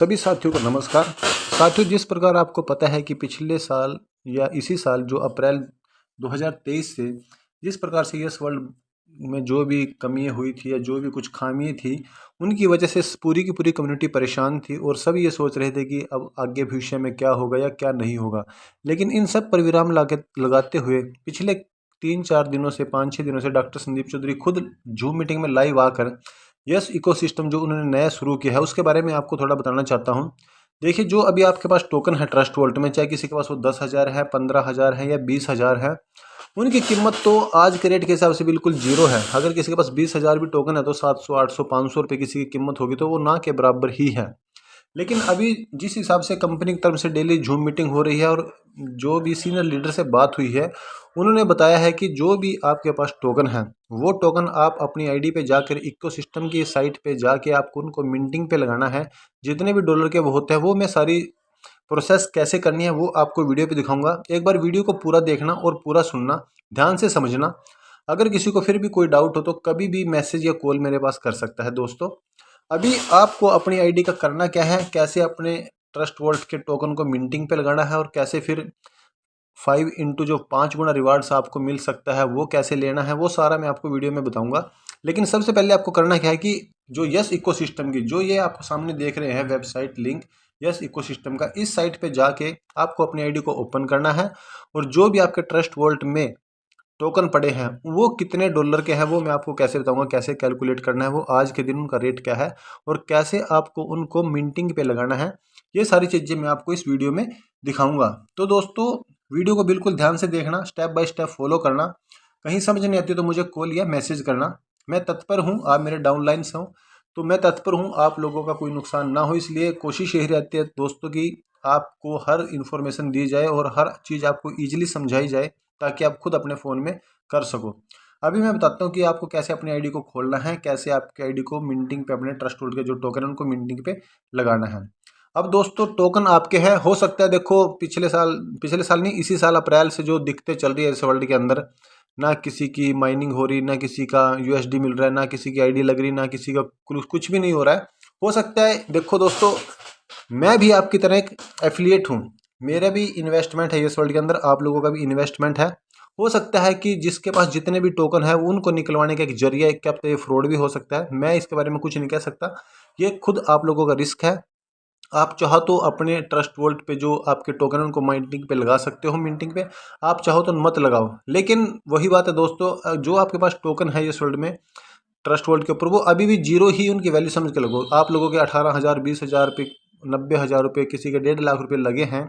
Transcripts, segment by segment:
सभी साथियों को नमस्कार। साथियों, जिस प्रकार आपको पता है कि पिछले साल या इसी साल जो अप्रैल 2023 से जिस प्रकार से यस वर्ल्ड में जो भी कमियां हुई थी या जो भी कुछ खामियां थी, उनकी वजह से पूरी की पूरी कम्युनिटी परेशान थी और सब ये सोच रहे थे कि अब आगे भविष्य में क्या होगा या क्या नहीं होगा। लेकिन इन सब पर विराम लगाते हुए पिछले 3-4 दिनों से 5-6 दिनों से डॉक्टर संदीप चौधरी खुद जूम मीटिंग में लाइव आकर यस इकोसिस्टम जो उन्होंने नया शुरू किया है उसके बारे में आपको थोड़ा बताना चाहता हूँ। देखिए, जो अभी आपके पास टोकन है ट्रस्ट वॉलेट में, चाहे किसी के पास वो 10,000 है, 15,000 है या 20,000 है, उनकी कीमत तो आज के रेट के हिसाब से बिल्कुल जीरो है। अगर किसी के पास 20,000 भी टोकन है तो 700, 800, 500 रुपये किसी की कीमत होगी तो वो ना के बराबर ही है। लेकिन अभी जिस हिसाब से कंपनी की तरफ से डेली जूम मीटिंग हो रही है और जो भी सीनियर लीडर से बात हुई है, उन्होंने बताया है कि जो भी आपके पास टोकन है वो टोकन आप अपनी आईडी पे जाकर इकोसिस्टम की साइट पे जाके आपको उनको मिंटिंग पे लगाना है। जितने भी डॉलर के वो होते हैं वो मैं सारी प्रोसेस कैसे करनी है वो आपको वीडियो पे दिखाऊंगा। एक बार वीडियो को पूरा देखना और पूरा सुनना, ध्यान से समझना। अगर किसी को फिर भी कोई डाउट हो तो कभी भी मैसेज या कॉल मेरे पास कर सकता है। दोस्तों, अभी आपको अपनी आईडी का करना क्या है, कैसे अपने ट्रस्ट वॉलेट के टोकन को मिंटिंग पे लगाना है और कैसे फिर 5 जो 5 गुना रिवार्ड्स आपको मिल सकता है वो कैसे लेना है, वो सारा मैं आपको वीडियो में बताऊंगा। लेकिन सबसे पहले आपको करना क्या है कि जो यस इकोसिस्टम की जो ये आपको सामने देख रहे हैं वेबसाइट लिंक यस इकोसिस्टम का, इस साइट पे जाके आपको अपनी आईडी को ओपन करना है और जो भी आपके ट्रस्ट वॉलेट में टोकन पड़े हैं वो कितने डॉलर के हैं वो मैं आपको कैसे बताऊंगा, कैसे कैलकुलेट करना है, वो आज के दिन उनका रेट क्या है और कैसे आपको उनको मिंटिंग पे लगाना है। ये सारी चीज़ें मैं आपको इस वीडियो में दिखाऊंगा। तो दोस्तों, वीडियो को बिल्कुल ध्यान से देखना, स्टेप बाय स्टेप फॉलो करना। कहीं समझ नहीं आती तो मुझे कॉल या मैसेज करना, मैं तत्पर हूँ। आप मेरे डाउनलाइन से हो तो मैं तत्पर हूँ, आप लोगों का कोई नुकसान ना हो, इसलिए कोशिश यही रहती है दोस्तों की आपको हर इन्फॉर्मेशन दी जाए और हर चीज़ आपको ईजिली समझाई जाए ताकि आप खुद अपने फ़ोन में कर सको। अभी मैं बताता हूँ कि आपको कैसे अपनी आईडी को खोलना है, कैसे आपकी आईडी को मिंटिंग पे अपने ट्रस्ट वॉलेट के जो टोकन है उनको मिंटिंग पे लगाना है। अब दोस्तों, टोकन आपके हैं, हो सकता है देखो पिछले साल नहीं, इसी साल अप्रैल से जो दिक्कतें चल रही है इस वर्ल्ड के अंदर, ना किसी की माइनिंग हो रही, ना किसी का यूएसडी मिल रहा है, ना किसी की आईडी लग रही, ना किसी का कुछ भी नहीं हो रहा है। हो सकता है, देखो दोस्तों, मैं भी आपकी तरह एक एफिलिएट हूँ, मेरा भी इन्वेस्टमेंट है इस वर्ल्ड के अंदर, आप लोगों का भी इन्वेस्टमेंट है। हो सकता है कि जिसके पास जितने भी टोकन है उनको निकलवाने का एक जरिया, एक क्या पता ये फ्रॉड भी हो सकता है। मैं इसके बारे में कुछ नहीं कह सकता, ये खुद आप लोगं का रिस्क है। आप चाहो तो अपने ट्रस्ट वॉलेट पे जो आपके टोकन है उनको माइनिंग पे लगा सकते हो, मिंटिंग पे। आप चाहो तो मत लगाओ, लेकिन वही बात है दोस्तों, जो आपके पास टोकन है इस वर्ल्ड में ट्रस्ट वॉलेट के ऊपर, वो अभी भी जीरो ही उनकी वैल्यू समझ के लगो। आप लोगों के 18,000, 20,000 रुपये, 90,000 रुपये, किसी के 1.5 लाख रुपये लगे हैं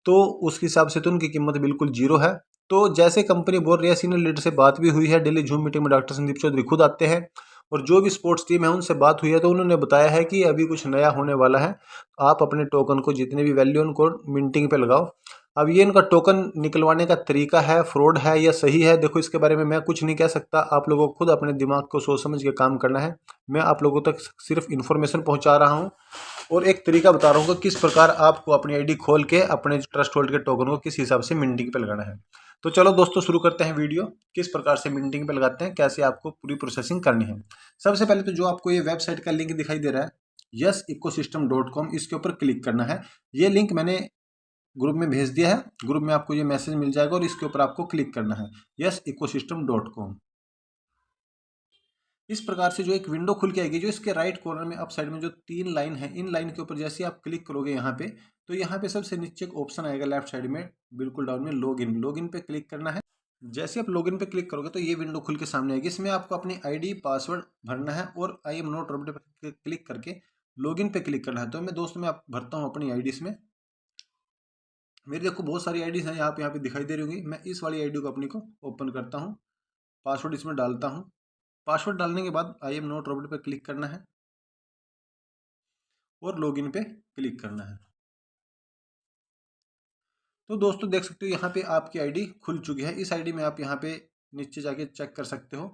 तो उस हिसाब से तो उनकी कीमत बिल्कुल जीरो है। तो जैसे कंपनी बोल रही है, सीनियर लीडर से बात भी हुई है, डेली जूम मीटिंग में डॉक्टर संदीप चौधरी खुद आते हैं और जो भी स्पोर्ट्स टीम है उनसे बात हुई है तो उन्होंने बताया है कि अभी कुछ नया होने वाला है। आप अपने टोकन को जितने भी वैल्यू उनको मिंटिंग पे लगाओ। अब ये इनका टोकन निकलवाने का तरीका है, फ्रॉड है या सही है, देखो इसके बारे में मैं कुछ नहीं कह सकता। आप लोगों को खुद अपने दिमाग को सोच समझ के काम करना है। मैं आप लोगों तक सिर्फ इन्फॉर्मेशन पहुंचा रहा हूं और एक तरीका बता रहा हूँ कि किस प्रकार आपको अपनी आईडी खोल के अपने ट्रस्ट होल्ड के टोकन को किस हिसाब से मिंटिंग पे लगाना है। तो चलो दोस्तों, शुरू करते हैं वीडियो। किस प्रकार से मिंटिंग पे लगाते हैं, कैसे आपको पूरी प्रोसेसिंग करनी है। सबसे पहले तो जो आपको ये वेबसाइट का लिंक दिखाई दे रहा है YesEcosystem.com, इसके ऊपर क्लिक करना है। ये लिंक मैंने ग्रुप में भेज दिया है, ग्रुप में आपको ये मैसेज मिल जाएगा और इसके ऊपर आपको क्लिक करना है YesEcosystem.com। इस प्रकार से जो एक विंडो खुल के आएगी, जो इसके राइट कॉर्नर में अप साइड में जो 3 लाइन है, इन लाइन के ऊपर जैसे आप क्लिक करोगे यहाँ पे, तो यहाँ पे सबसे नीचे एक ऑप्शन आएगा लेफ्ट साइड में बिल्कुल डाउन में, लॉगिन पे क्लिक करना है। जैसे आप लॉगिन पे क्लिक करोगे तो ये विंडो खुल के सामने आएगी। इसमें आपको अपनी आईडी पासवर्ड भरना है और आई एम नॉट रोबोट पे क्लिक करके लॉगिन पे क्लिक करना है। तो मैं दोस्तों मैं भरता हूँ अपनी आईडी इसमें। मेरी देखो बहुत सारी आईडीज हैं, यहाँ पे दिखाई दे रही होंगी। मैं इस वाली आईडी को अपनी को ओपन करता हूँ, पासवर्ड इसमें डालता हूँ। पासवर्ड डालने के बाद आई एम नॉट रोबोट पे क्लिक करना है और लॉगिन पे क्लिक करना है। तो दोस्तों देख सकते हो यहाँ पे आपकी आईडी खुल चुकी है। इस आईडी में आप यहाँ पे नीचे जाके चेक कर सकते हो।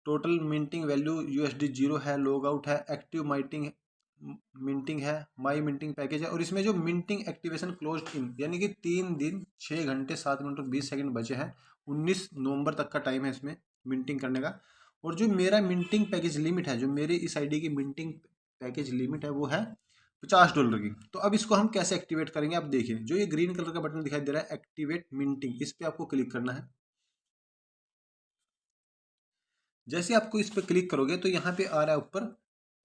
टोटल मिंटिंग वैल्यू यूएसडी 0 है, लॉग आउट है, एक्टिव मिंटिंग है, माई मिंटिंग पैकेज है और इसमें जो मिंटिंग एक्टिवेशन क्लोज्ड इन यानी कि 3 दिन 6 घंटे 7 मिनट और 20 सेकंड बचे हैं। 19 नवंबर तक का टाइम है इसमें मिंटिंग करने का। और जो मेरा मिंटिंग पैकेज लिमिट है, जो मेरी इस आईडी की मिंटिंग पैकेज लिमिट है वो है $50 की। तो अब इसको हम कैसे एक्टिवेट करेंगे, आप देखिए जो ये ग्रीन कलर का बटन दिखाई दे रहा है एक्टिवेट मिंटिंग, इस पर आपको क्लिक करना है। जैसे आपको इस पर क्लिक करोगे तो यहाँ पे आ रहा है ऊपर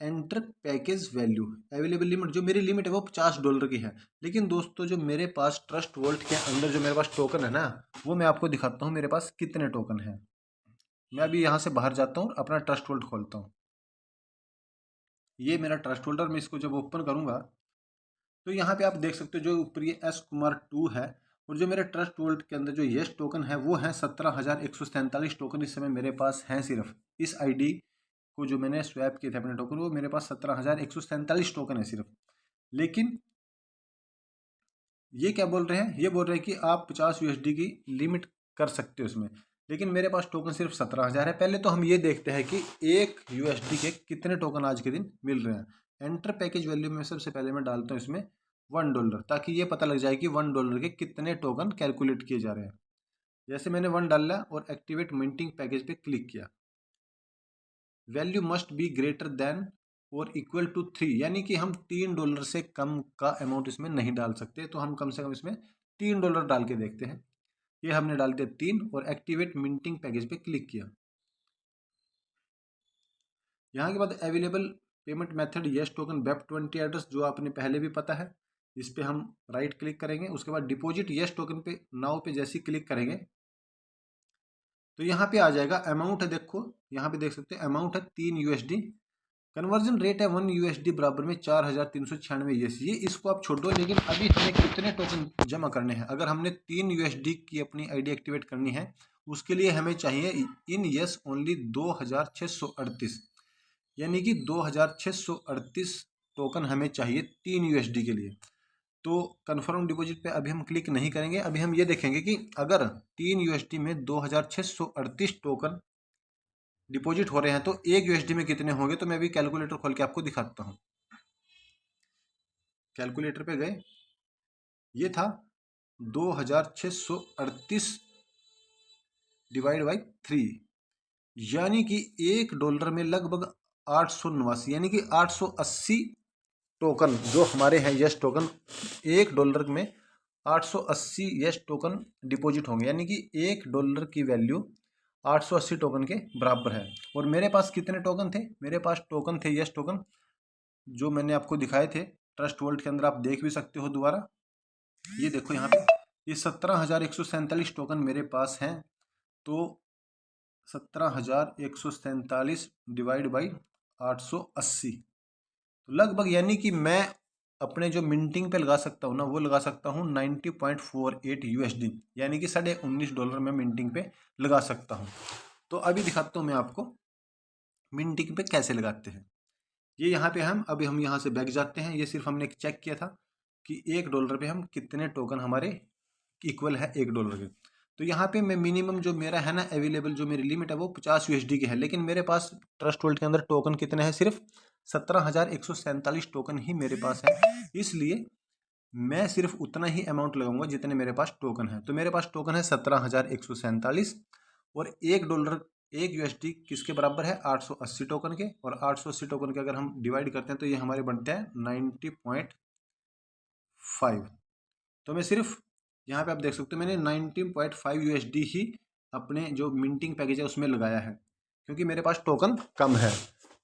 enter package value available limit. जो मेरी लिमिट है वो $50 की है। लेकिन दोस्तों जो मेरे पास ट्रस्ट वॉलेट के अंदर जो मेरे पास टोकन है ना, वो मैं आपको दिखाता हूँ मेरे पास कितने टोकन है। मैं अभी यहाँ से बाहर जाता हूँ, अपना ट्रस्ट वॉलेट खोलता हूँ। ये मेरा ट्रस्ट वॉलेट, मैं इसको जब ओपन करूँगा तो यहाँ पे आप देख सकते हो जो ऊपर ये एस कुमार 2 है, और जो मेरे ट्रस्ट वॉलेट के अंदर जो यस टोकन है वो है 17,147 टोकन इस समय मेरे पास हैं। सिर्फ इस आईडी को जो मैंने स्वैप किए थे अपने टोकन, वो मेरे पास 17,147 टोकन है सिर्फ। लेकिन ये क्या बोल रहे हैं, ये बोल रहे हैं कि आप 50 यूएसडी की लिमिट कर सकते हो इसमें, लेकिन मेरे पास टोकन सिर्फ 17,000 है। पहले तो हम ये देखते हैं कि एक यूएसडी के कितने टोकन आज के दिन मिल रहे हैं। एंटर पैकेज वैल्यू में सबसे पहले मैं डालता हूँ इसमें $1, ताकि ये पता लग जाए कि $1 के कितने टोकन कैलकुलेट किए जा रहे हैं। जैसे मैंने 1 डाला और एक्टिवेट मिंटिंग पैकेज पे क्लिक किया, value must be greater than और इक्वल टू 3, यानी कि हम $3 से कम का अमाउंट इसमें नहीं डाल सकते। तो हम कम से कम इसमें $3 डाल के देखते हैं। ये हमने डाल दिया 3 और एक्टिवेट मिंटिंग पैकेज पे क्लिक किया। यहाँ के बाद available payment method yes token BEP20 address, जो आपने पहले भी पता है, इस पे हम राइट क्लिक करेंगे। उसके बाद डिपॉजिट यस टोकन पे नाउ पे जैसे ही क्लिक करेंगे तो यहाँ पे आ जाएगा अमाउंट है, देखो यहाँ पे देख सकते हैं अमाउंट है 3 यूएसडी, कन्वर्जन रेट है 1 यूएसडी बराबर में 4,396 यूएसडी। ये इसको आप छोड़ दो, लेकिन अभी हमें कितने टोकन जमा करने हैं। अगर हमने 3 यूएसडी की अपनी आईडी एक्टिवेट करनी है, उसके लिए हमें चाहिए इन यस ओनली 2,638, यानी कि 2,638 टोकन हमें चाहिए 3 यूएसडी के लिए। तो कन्फर्म डिपॉजिट पे अभी हम क्लिक नहीं करेंगे। अभी हम ये देखेंगे कि अगर 3 यूएसडी में 2,638 टोकन डिपॉजिट हो रहे हैं तो 1 यूएसडी में कितने होंगे। तो मैं अभी कैलकुलेटर खोल के आपको दिखाता हूँ। कैलकुलेटर पे गए, ये था 2,638 डिवाइड बाई 3, यानी कि $1 में लगभग 889, यानी कि 880 टोकन जो हमारे हैं यस टोकन, $1 में 880 यस टोकन डिपॉजिट होंगे, यानी कि $1 की वैल्यू 880 टोकन के बराबर है। और मेरे पास कितने टोकन थे, मेरे पास टोकन थे यस टोकन जो मैंने आपको दिखाए थे ट्रस्ट वॉलेट के अंदर, आप देख भी सकते हो दोबारा। ये देखो यहाँ पे ये 17,147 टोकन मेरे पास हैं। तो 17,147 डिवाइड बाई 880, तो लगभग यानी कि मैं अपने जो मिंटिंग पे लगा सकता हूँ ना, वो लगा सकता हूँ 90.48 यूएसडी, यानी कि $19.5 में मिंटिंग पे लगा सकता हूँ। तो अभी दिखाता हूँ मैं आपको मिंटिंग पे कैसे लगाते हैं। ये यहाँ पे अभी हम यहाँ से बैक जाते हैं। ये सिर्फ हमने चेक किया था कि $1 पे हम कितने टोकन हमारे इक्वल है $1 के। तो यहाँ पे मैं मिनिमम जो मेरा है ना अवेलेबल, जो मेरी लिमिट है वो 50 यूएसडी की है, लेकिन मेरे पास ट्रस्ट वॉलेट के अंदर टोकन कितने हैं, सिर्फ 17,147 टोकन ही मेरे पास है। इसलिए मैं सिर्फ उतना ही अमाउंट लगाऊंगा जितने मेरे पास टोकन है। तो मेरे पास टोकन है 17,147, और $1 1 यूएसडी किसके बराबर है, 880 टोकन के। और 880 टोकन के अगर हम डिवाइड करते हैं तो ये हमारे बनते हैं 90.5। तो मैं सिर्फ यहाँ पे आप देख सकते हो मैंने 19.5 यूएसडी ही अपने जो मिंटिंग पैकेज है उसमें लगाया है, क्योंकि मेरे पास टोकन कम है।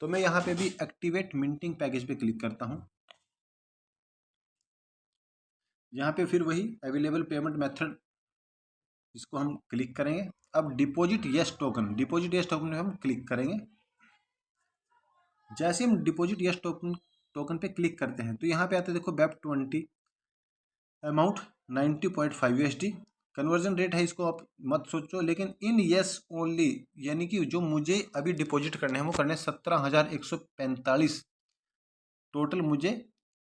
तो मैं यहाँ पे भी एक्टिवेट मिंटिंग पैकेज पे क्लिक करता हूँ। यहाँ पे फिर वही अवेलेबल पेमेंट मेथड, इसको हम क्लिक करेंगे। अब डिपॉजिट यस टोकन में हम क्लिक करेंगे। जैसे हम डिपॉजिट यस टोकन पे क्लिक करते हैं तो यहाँ पे आते हैं, देखो BEP20 amount 90.5 USD, conversion rate है, इसको आप मत सोचो। लेकिन इन यस ओनली, यानी कि जो मुझे अभी डिपॉजिट करने हैं वो करने 17,145 टोटल मुझे,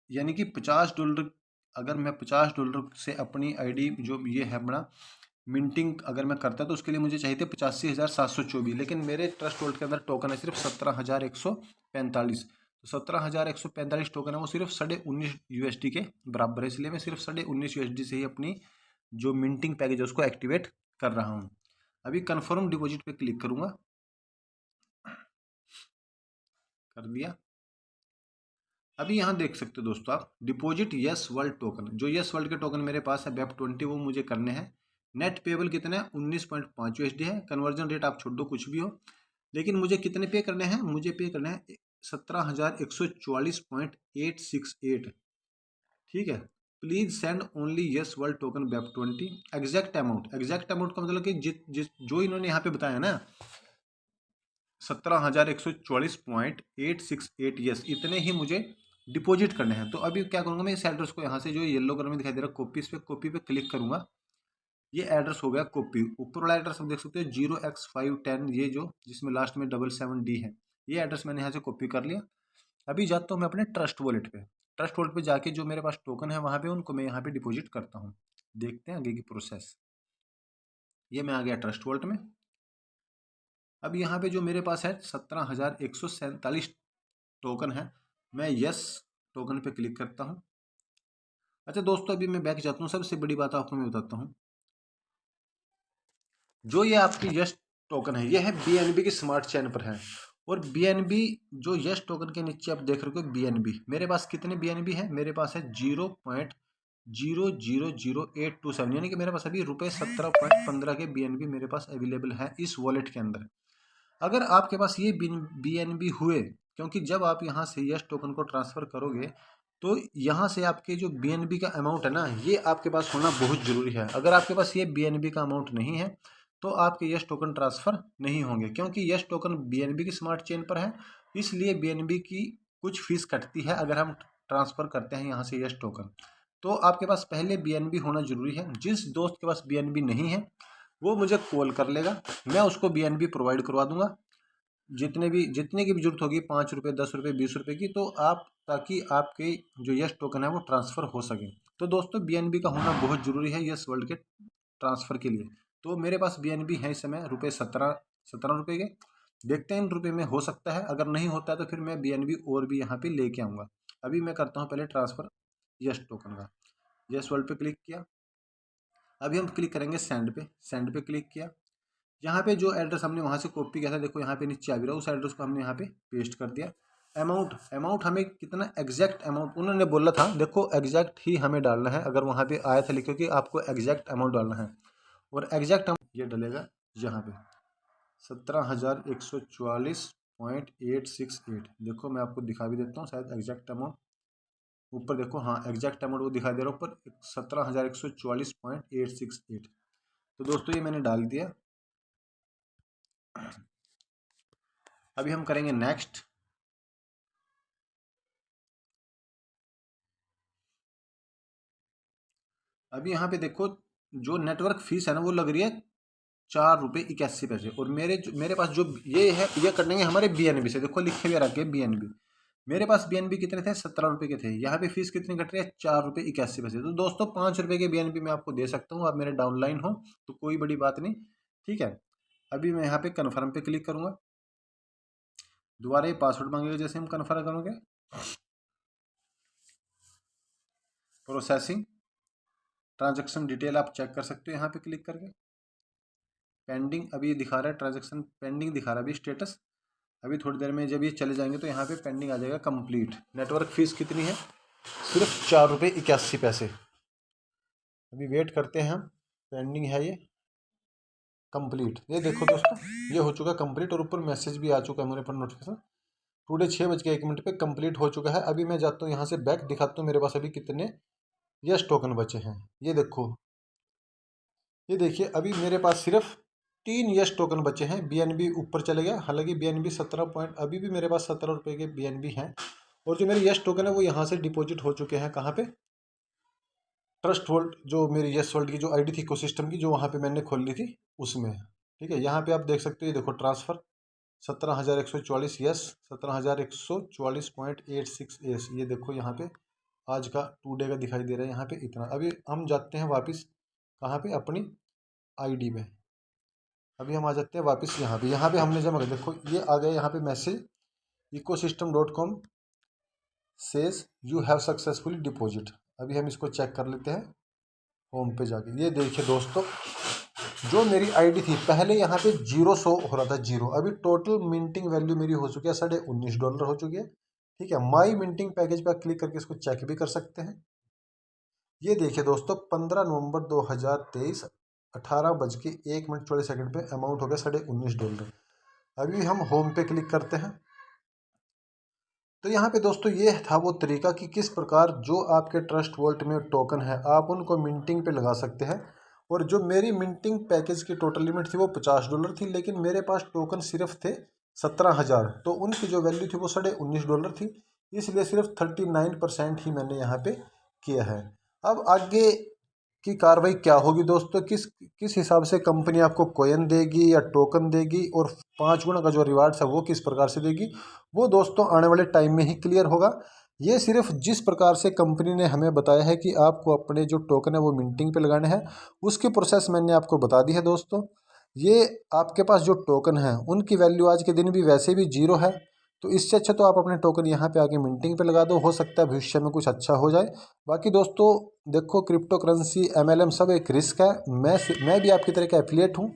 यानी कि $50। अगर मैं $50 से अपनी आईडी जो ये है अपना मिंटिंग अगर मैं करता तो उसके लिए मुझे चाहिए थे 85,724, लेकिन मेरे ट्रस्ट वॉलेट के अंदर टोकन है सिर्फ 17,145। तो 17,145 टोकन है वो सिर्फ 19.5 यूएसडी के बराबर है, इसलिए मैं सिर्फ 19.5 यूएसडी से ही अपनी जो मिंटिंग पैकेज है उसको एक्टिवेट कर रहा हूँ। अभी कन्फर्म डिपॉजिट पे क्लिक करूँगा, कर दिया। अभी यहाँ देख सकते हो दोस्तों आप, डिपॉजिट यस वर्ल्ड टोकन, जो यस वर्ल्ड के टोकन मेरे पास है BEP20 वो मुझे करने हैं। नेट पेबल कितने हैं, 19.5 USD है। कन्वर्जन रेट आप छोड़ दो कुछ भी हो, लेकिन मुझे कितने पे करने हैं, मुझे पे करने हैं 17,144.868। ठीक है, please send only yes world token BEP20। Exact amount, exact amount का मतलब कि जिस जो इन्होंने यहाँ पे बताया ना 17,144.868, यस इतने ही मुझे डिपॉजिट करने हैं। तो अभी क्या करूँगा मैं, इस एड्रेस को यहाँ से जो येलो कलर में दिखाई दे रहा है कॉपी, इस पे कॉपी पे क्लिक करूँगा। ये एड्रेस हो गया कॉपी। ऊपर वाला एड्रेस आप देख सकते हो 0x510, ये जो जिसमें लास्ट में 77D है, ये एड्रेस मैंने यहाँ से कॉपी कर लिया। अभी जाता हूँ मैं अपने ट्रस्ट वॉलेट पे। ट्रस्ट वॉलेट पे जाके जो मेरे पास टोकन है वहाँ पे उनको मैं यहाँ पे डिपॉजिट करता हूँ। देखते हैं आगे की प्रोसेस। ये मैं आ गया ट्रस्ट वॉलेट में। अब यहाँ पे जो मेरे पास है 17,147 टोकन है, मैं यस टोकन पे क्लिक करता हूँ। अच्छा दोस्तों, अभी मैं बैक जाता हूँ। सबसे बड़ी बात आपको मैं बताता हूँ, जो ये आपकी यस टोकन है, ये है BNB की स्मार्ट चेन पर है। और BNB जो यस टोकन के नीचे आप देख रहे हो BNB, मेरे पास कितने BNB है, मेरे पास है 0.000827, यानी कि मेरे पास अभी ₹17.15 के BNB मेरे पास अवेलेबल है इस वॉलेट के अंदर। अगर आपके पास ये BNB हुए, क्योंकि जब आप यहाँ से यस टोकन को ट्रांसफ़र करोगे तो यहाँ से आपके जो BNB का अमाउंट है ना, ये आपके पास होना बहुत ज़रूरी है। अगर आपके पास ये BNB का अमाउंट नहीं है तो आपके यस टोकन ट्रांसफ़र नहीं होंगे, क्योंकि यस टोकन BNB की स्मार्ट चेन पर है, इसलिए BNB की कुछ फीस कटती है अगर हम ट्रांसफ़र करते हैं यहाँ से यस टोकन। तो आपके पास पहले BNB होना ज़रूरी है। जिस दोस्त के पास BNB नहीं है वो मुझे कॉल कर लेगा, मैं उसको BNB प्रोवाइड करवा दूंगा। जितनी की भी जरूरत होगी, 5 रुपये, 10 रुपये, 20 रुपये की, तो आप ताकि आपके जो यस टोकन है वो ट्रांसफ़र हो सके। तो दोस्तों BNB का होना बहुत ज़रूरी है यस वर्ल्ड के ट्रांसफ़र के लिए। तो मेरे पास BNB है इस समय ₹17 रुपये के। देखते हैं इन रुपये में हो सकता है, अगर नहीं होता है तो फिर मैं BNB और भी यहाँ पे लेके आऊँगा। अभी मैं करता हूँ पहले ट्रांसफ़र यस टोकन का। यस वर्ल्ड पे क्लिक किया। अभी हम क्लिक करेंगे सेंड पे क्लिक किया। यहाँ पे जो एड्रेस हमने वहाँ से कॉपी किया था, देखो यहाँ पे नीचे आ भी रहा है, उस एड्रेस को हमने यहाँ पे पेस्ट कर दिया। अमाउंट हमें कितना एग्जैक्ट अमाउंट उन्होंने बोला था, देखो एग्जैक्ट ही हमें डालना है। अगर वहाँ पे आया था लिखो कि आपको एग्जैक्ट अमाउंट डालना है, और एग्जैक्ट अमाउंट ये डलेगा यहाँ पे 17,144.868। देखो मैं आपको दिखा भी देता हूँ, शायद एग्जैक्ट अमाउंट ऊपर देखो, हाँ एग्जैक्ट अमाउंट वो दिखाई दे रहा है ऊपर 17,144.868। तो दोस्तों ये मैंने डाल दिया। अभी हम करेंगे नेक्स्ट। अभी यहाँ पे देखो जो नेटवर्क फीस है ना वो लग रही है ₹4.81। और मेरे पास जो ये है, ये कटेंगे हमारे BNB से। देखो लिखे हुए रखे BNB, मेरे पास BNB कितने थे, ₹17 के थे। यहाँ पे फीस कितनी कट रही है, ₹4.81। तो दोस्तों ₹5 के BNB मैं आपको दे सकता हूँ, आप मेरे डाउनलाइन हो तो कोई बड़ी बात नहीं, ठीक है। अभी मैं यहाँ पे कन्फर्म पे क्लिक करूँगा। दोबारा ये पासवर्ड मांगेगा जैसे हम कन्फर्म करोगे। प्रोसेसिंग, ट्रांजेक्शन डिटेल आप चेक कर सकते हो यहाँ पे क्लिक करके। पेंडिंग अभी ये दिखा रहा है, ट्रांजेक्शन पेंडिंग दिखा रहा है अभी स्टेटस। अभी थोड़ी देर में जब ये चले जाएंगे तो यहाँ पे पेंडिंग आ जाएगा कंप्लीट। नेटवर्क फीस कितनी है, सिर्फ ₹4.81। अभी वेट करते हैं हम, पेंडिंग है ये कंप्लीट। ये देखो दोस्तों ये हो चुका है कंप्लीट, और ऊपर मैसेज भी आ चुका है मेरे पर नोटिफिकेशन, टुडे 6:01 पे कंप्लीट हो चुका है। अभी मैं जाता हूँ यहाँ से बैक, दिखाता हूँ मेरे पास अभी कितने यस टोकन बचे हैं। ये देखो, ये देखिए अभी मेरे पास सिर्फ 3 यस टोकन बचे हैं। BNB ऊपर चले गया, हालांकि BNB 17 पॉइंट, अभी भी मेरे पास ₹17 के BNB हैं। और जो मेरे यस टोकन है वो यहाँ से डिपॉजिट हो चुके हैं। कहाँ पे, ट्रस्ट वोल्ट, जो मेरी यस वर्ल्ड की जो आईडी थी इकोसिस्टम की, जो वहाँ पे मैंने खोल ली थी उसमें, ठीक है। यहाँ पे आप देख सकते हो, ये देखो ट्रांसफ़र 17,144 यस, 17,144.86 ये देखो यहाँ पे आज का टुडे का दिखाई दे रहा है यहाँ पे इतना। अभी हम जाते हैं वापस कहाँ पे, अपनी आईडी में। अभी हम आ जाते हैं वापस यहाँ पे हमने जमा कर, देखो ये आ गया यहाँ पे message, ecosystem.com says you have successfully deposit. अभी हम इसको चेक कर लेते हैं होम पे जाके। ये देखिए दोस्तों, जो मेरी आईडी थी पहले यहाँ पे 0 शो हो रहा था, 0। अभी टोटल मिंटिंग वैल्यू मेरी हो चुकी है $19.5 हो चुकी है। ठीक है, माई मिंटिंग पैकेज पर क्लिक करके इसको चेक भी कर सकते हैं। ये देखिए दोस्तों, 15 नवंबर 2023 18:01 पे अमाउंट हो गया $19.5। अभी हम होम पे क्लिक करते हैं। तो यहाँ पे दोस्तों ये था वो तरीका कि किस प्रकार जो आपके ट्रस्ट वॉलेट में टोकन है आप उनको मिंटिंग पे लगा सकते हैं। और जो मेरी मिंटिंग पैकेज की टोटल लिमिट थी वो $50 थी, लेकिन मेरे पास टोकन सिर्फ थे 17,000, तो उनकी जो वैल्यू थी वो $19.5 थी। इसलिए सिर्फ 39% ही मैंने यहाँ पे किया है। अब आगे की कार्रवाई क्या होगी दोस्तों, किस किस हिसाब से कंपनी आपको कॉइन देगी या टोकन देगी, और 5 गुना का जो रिवार्ड्स है वो किस प्रकार से देगी, वो दोस्तों आने वाले टाइम में ही क्लियर होगा। ये सिर्फ जिस प्रकार से कंपनी ने हमें बताया है कि आपको अपने जो टोकन है वो मिंटिंग पे लगाने हैं, उसकी प्रोसेस मैंने आपको बता दी है दोस्तों। ये आपके पास जो टोकन है उनकी वैल्यू आज के दिन भी वैसे भी 0 है, तो इससे अच्छा तो आप अपने टोकन यहाँ पे आके मिंटिंग पे लगा दो, हो सकता है भविष्य में कुछ अच्छा हो जाए। बाकी दोस्तों देखो, क्रिप्टो करेंसी MLM सब एक रिस्क है। मैं भी आपकी तरह का एफिलिएट हूँ,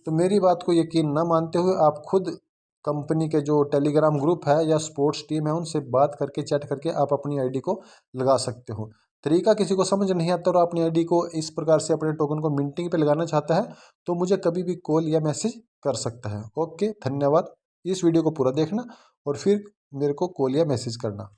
तो मेरी बात को यकीन न मानते हुए आप खुद कंपनी के जो टेलीग्राम ग्रुप है या स्पोर्ट्स टीम है उनसे बात करके चैट करके आप अपनी आईडी को लगा सकते हो। तरीका किसी को समझ नहीं आता और अपनी आईडी को इस प्रकार से अपने टोकन को मिंटिंग पे लगाना चाहता है, तो मुझे कभी भी कॉल या मैसेज कर सकता है। ओके, धन्यवाद। इस वीडियो को पूरा देखना और फिर मेरे को कॉल या मैसेज करना।